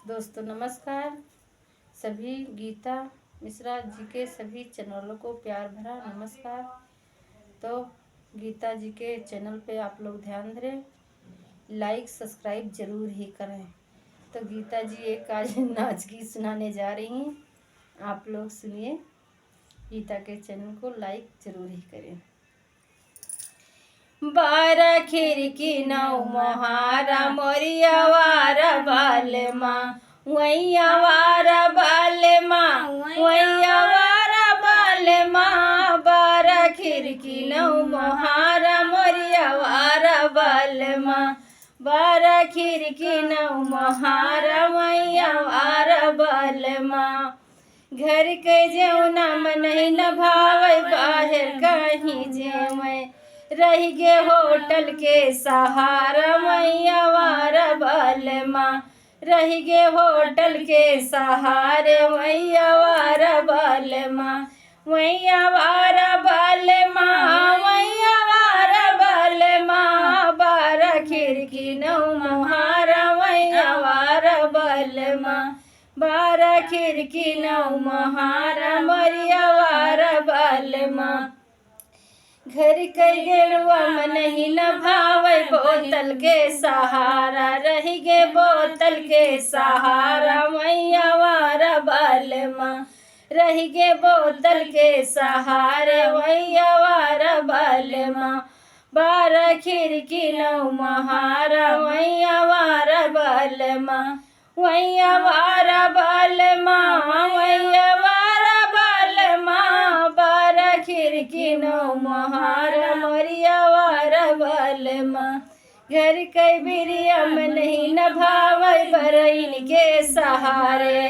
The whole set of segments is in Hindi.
दोस्तों नमस्कार। सभी गीता मिश्रा जी के सभी चैनलों को प्यार भरा नमस्कार। तो गीता जी के चैनल पे आप लोग ध्यान दें, लाइक सब्सक्राइब जरूर ही करें। तो गीता जी एक आज नाच गीत सुनाने जा रही हैं, आप लोग सुनिए। गीता के चैनल को लाइक जरूर ही करें। 12 खिड़की 9 मोहारा मोरिया वारा बाले माँ वैया वारा बाले माँ वैया वारा बाले माँ 12 खिड़की 9 मोहारा मोरिया वारा बाले माँ 12 खिड़की 9 मोहारा वैया वारा बाले माँ घर के जेवना में नहीं न भावे बाहर कहीं जेवे रह गे होटल के सहारा मैया वारा बालमा रह गे होटल के सहारे मैया वारा बालमा मैया वारा बालमा मैया वारा बालमा 12 खिड़की 9 मोहारा मैया वारा बालमा 12 खिड़की 9 मोहारा मैया वारा बालमा घर के गेरुआ में नहीं न भावे बोतल के सहारा रह गे बोतल के सहारा मैया वारा बालमा रह गे बोतल के सहारे मैया वारा बालमा 12 खिड़की 9 मोहारा मैया वारा बालमा मैया वारा बालमा मैया वारा बालमा 12 खिड़की 9 मोहारा मोरिया वारा बालमा घर के बिरिया में नहीं न भावे बरइन के सहारे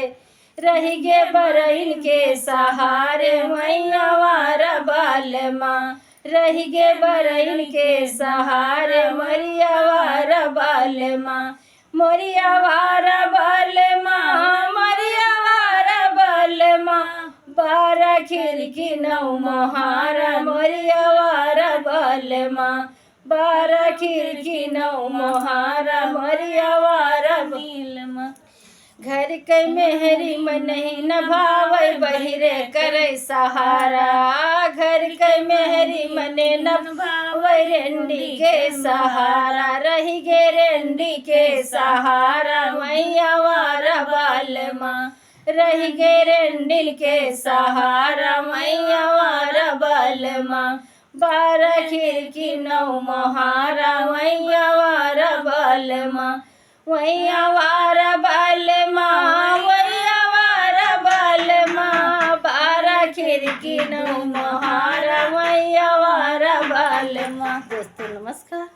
रह गे बरइन के सहारे मैया वारा बालमा रह गे बरइन के सहारे मोरिया वारा बालमा मोरिया वारा बालमा मोरिया वारा बालमा 12 खिड़की 9 मोहारा मोरिया वारा बालमा 12 खिड़की 9 मोहारा मोरिया वारा बालमा घर के मेहरी में नहीं न भावे बहिरे करे सहारा घर के मेहरी में न भावे रेंडी के सहारा रह गे रेंडी के सहारा मैया वारा बालमा रह गे रेंडिल के सहारा मैया वारा बालमा 12 खिड़की 9 मोहारा मैया वारा बालमा मैया वारा बालमा मैया वारा बालमा 12 खिड़की 9 मोहारा मैया वारा बालमा। दोस्तों नमस्कार।